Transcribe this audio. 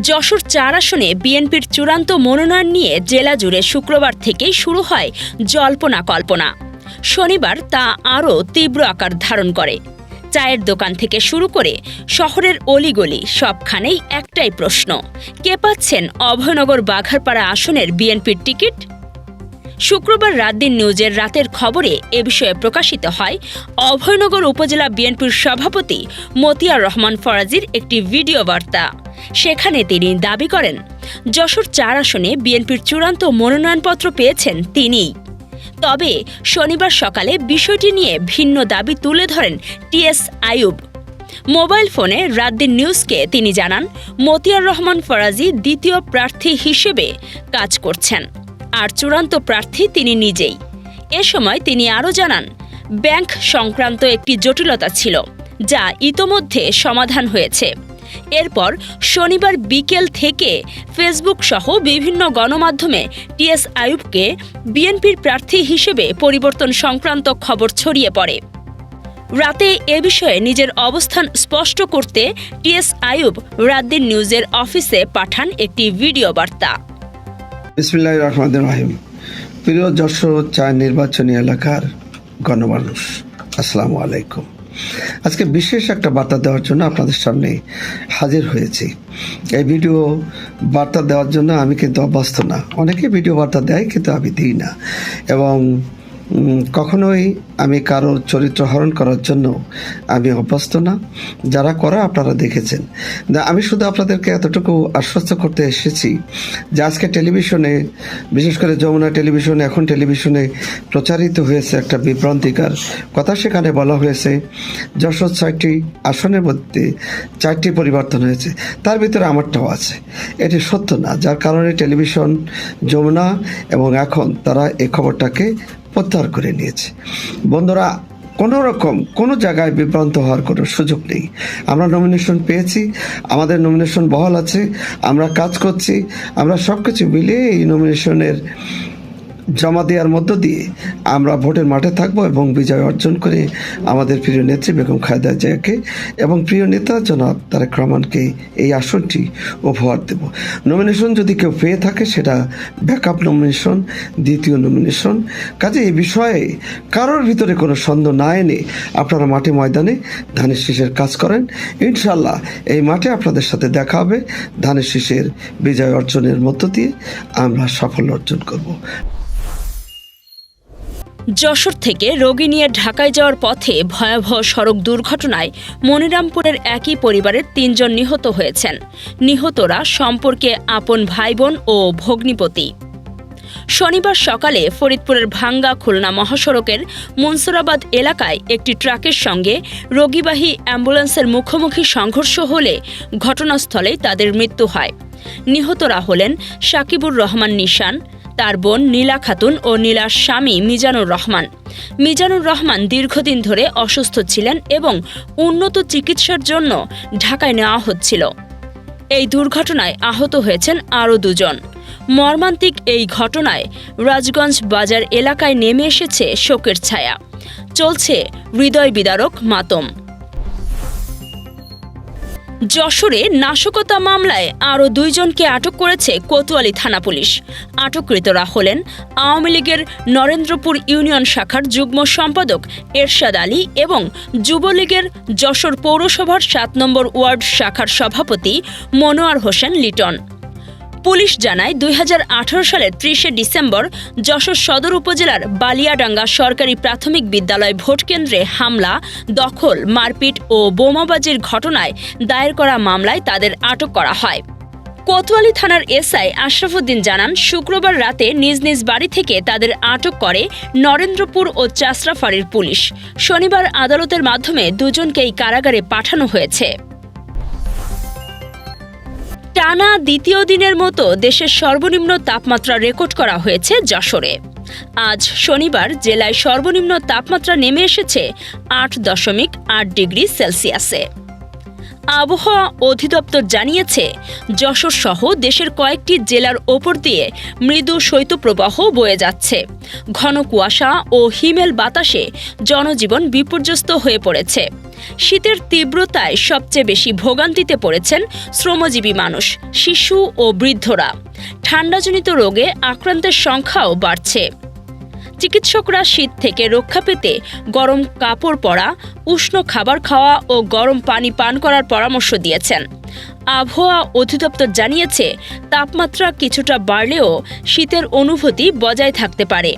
যশোর ৪ আসনে বিএনপির চূড়ান্ত মনোনয়ন নিয়ে জেলা জুড়ে শুক্রবার থেকেই শুরু হয় জল্পনা কল্পনা। শনিবার তা আরও তীব্র আকার ধারণ করে। চায়ের দোকান থেকে শুরু করে শহরের অলিগলি সবখানেই একটাই প্রশ্ন, কে পাচ্ছেন অভয়নগর বাঘারপাড়া আসনের বিএনপির টিকিট? শুক্রবার রাতদিন নিউজের রাতের খবরে এ বিষয়ে প্রকাশিত হয় অভয়নগর উপজেলা বিএনপির সভাপতি মতিয়ার রহমান ফরাজির একটি ভিডিও বার্তা। সেখানে তিনি দাবি করেন, যশোর ৪ আসনে বিএনপির চূড়ান্ত মনোনয়নপত্র পেয়েছেন তিনিই। তবে শনিবার সকালে বিষয়টি নিয়ে ভিন্ন দাবি তুলে ধরেন টিএস আইয়ুব। মোবাইল ফোনে রাতদিন নিউজকে তিনি জানান, মতিয়ার রহমান ফরাজি দ্বিতীয় প্রার্থী হিসেবে কাজ করছেন, আর চূড়ান্ত প্রার্থী তিনি নিজেই। এ সময় তিনি আরও জানান, ব্যাংক সংক্রান্ত একটি জটিলতা ছিল, যা ইতোমধ্যে সমাধান হয়েছে। এরপর শনিবার বিকেল থেকে ফেসবুক সহ বিভিন্ন গণমাধ্যমে টিএস আইয়ুবকে বিএনপির প্রার্থী হিসেবে পরিবর্তন সংক্রান্ত খবর ছড়িয়ে পড়ে। রাতে এ বিষয়ে নিজের অবস্থান স্পষ্ট করতে টিএস আইয়ুব রাতদিন নিউজের অফিসে পাঠান একটি ভিডিও বার্তা। বিসমিল্লাহির রহমানির রহিম। প্রিয় যশোর ৪ নির্বাচনী এলাকার গণমানুষ, আসসালামু আলাইকুম। আজকে বিশেষ একটা বার্তা দেওয়ার জন্য আপনাদের সামনে হাজির হয়েছি। এই ভিডিও বার্তা দেওয়ার জন্য আমি কিন্তু অভ্যস্ত না। অনেকে ভিডিও বার্তা দেয়, কিন্তু আমি দিই না, এবং কখনোই আমি কারোর চরিত্র হরণ করার জন্য আমি অভ্যস্ত না। যারা করা আপনারা দেখেছেন। আমি শুধু আপনাদেরকে এতটুকু আশ্বস্ত করতে এসেছি যে আজকে টেলিভিশনে, বিশেষ করে যমুনা টেলিভিশনে, এখন টেলিভিশনে প্রচারিত হয়েছে একটা বিভ্রান্তিকর কথা। সেখানে বলা হয়েছে যশোর ৬টি আসনের মধ্যে ৪টি পরিবর্তন হয়েছে, তার ভিতরে আমারটাও আছে। এটি সত্য না, যার কারণে টেলিভিশন, যমুনা এবং এখন তারা এই খবরটাকে প্রত্যাহার করে নিয়েছে। বন্ধুরা, কোনো রকম কোনো জায়গায় বিভ্রান্ত হওয়ার কোনো সুযোগ নেই। আমরা নমিনেশন পেয়েছি, আমাদের নমিনেশন বহাল আছে, আমরা কাজ করছি, আমরা সব কিছু মিলিয়ে এই নমিনেশনের জমা দেওয়ার মধ্য দিয়ে আমরা ভোটের মাঠে থাকব এবং বিজয় অর্জন করে আমাদের প্রিয় নেত্রী বেগম খালেদা জিয়াকে এবং প্রিয় নেতা জনাব তারেক রহমানকে এই আসনটি উপহার দেব। নমিনেশন যদি কেউ পেয়ে থাকে, সেটা ব্যাকআপ নমিনেশন, দ্বিতীয় নমিনেশন। কাজে এই বিষয়ে কারোর ভিতরে কোনো সন্দেহ না এনে আপনারা মাঠে ময়দানে ধানের শীষের কাজ করেন। ইনশাল্লাহ এই মাঠে আপনাদের সাথে দেখা হবে। ধানের শীষের বিজয় অর্জনের মধ্য দিয়ে আমরা সাফল্য অর্জন করব। যশোর থেকে রোগী নিয়ে ঢাকায় যাওয়ার পথে ভয়াবহ সড়ক দুর্ঘটনায় মনিরামপুরের একই পরিবারের ৩ জন নিহত হয়েছেন। নিহতরা সম্পর্কে আপন ভাইবোন ও ভগ্নিপতি। শনিবার সকালে ফরিদপুরের ভাঙ্গা খুলনা মহাসড়কের মনসুরাবাদ এলাকায় একটি ট্রাকের সঙ্গে রোগীবাহী অ্যাম্বুলেন্সের মুখোমুখি সংঘর্ষ হলে ঘটনাস্থলেই তাদের মৃত্যু হয়। নিহতরা হলেন সাকিবুর রহমান নিশান, তার বোন নীলা খাতুন ও নীলার স্বামী মিজানুর রহমান। মিজানুর রহমান দীর্ঘদিন ধরে অসুস্থ ছিলেন এবং উন্নত চিকিৎসার জন্য ঢাকায় নেওয়া হচ্ছিল। এই দুর্ঘটনায় আহত হয়েছেন আরও 2 জন। মর্মান্তিক এই ঘটনায় রাজগঞ্জ বাজার এলাকায় নেমে এসেছে শোকের ছায়া। চলছে হৃদয় বিদারক মাতম। যশোরে নাশকতা মামলায় আরও 2 জনকে আটক করেছে কোতোয়ালি থানা পুলিশ। আটককৃতরা হলেন আওয়ামী লীগের নরেন্দ্রপুর ইউনিয়ন শাখার যুগ্ম সম্পাদক এরশাদ আলী এবং যুবলীগের যশোর পৌরসভার 7 নম্বর ওয়ার্ড শাখার সভাপতি মনোয়ার হোসেন লিটন। পুলিশ জানায়, 2018 সালের 30 ডিসেম্বর যশোর সদর উপজেলার বালিয়াডাঙ্গা সরকারি প্রাথমিক বিদ্যালয় ভোটকেন্দ্রে হামলা, দখল, মারপিট ও বোমাবাজির ঘটনায় দায়ের করা মামলায় তাদের আটক করা হয়। কোতোয়ালি থানার এসআই আশরাফুদ্দিন জানান, শুক্রবার রাতে নিজ নিজ বাড়ি থেকে তাদের আটক করে নরেন্দ্রপুর ও চাষরাফাড়ির পুলিশ। শনিবার আদালতের মাধ্যমে 2 জনকেই কারাগারে পাঠানো হয়েছে। টানা দ্বিতীয় দিনের মতো দেশের সর্বনিম্ন তাপমাত্রা রেকর্ড করা হয়েছে যশোরে। আজ শনিবার জেলায় সর্বনিম্ন তাপমাত্রা নেমে এসেছে 8.8 ডিগ্রি সেলসিয়াসে। আবহাওয়া অধিদপ্তর জানিয়েছে, যশোর সহ দেশের কয়েকটি জেলার ওপর দিয়ে মৃদু শৈত্যপ্রবাহ বয়ে যাচ্ছে। ঘন কুয়াশা ও হিমেল বাতাসে জনজীবন বিপর্যস্ত হয়ে পড়েছে। শীতের তীব্রতায় সবচেয়ে বেশি ভোগান্তিতে পড়েছেন শ্রমজীবী মানুষ, শিশু ও বৃদ্ধরা। ঠান্ডাজনিত রোগে আক্রান্তের সংখ্যাও বাড়ছে। চিকিৎসকরা শীত থেকে রক্ষা পেতে গরম কাপড় পরা, উষ্ণ খাবার খাওয়া ও গরম পানি পান করার পরামর্শ দিয়েছেন। আবহাওয়া অধিদপ্তর জানিয়েছে, তাপমাত্রা কিছুটা বাড়লেও শীতের অনুভূতি বজায় থাকতে পারে।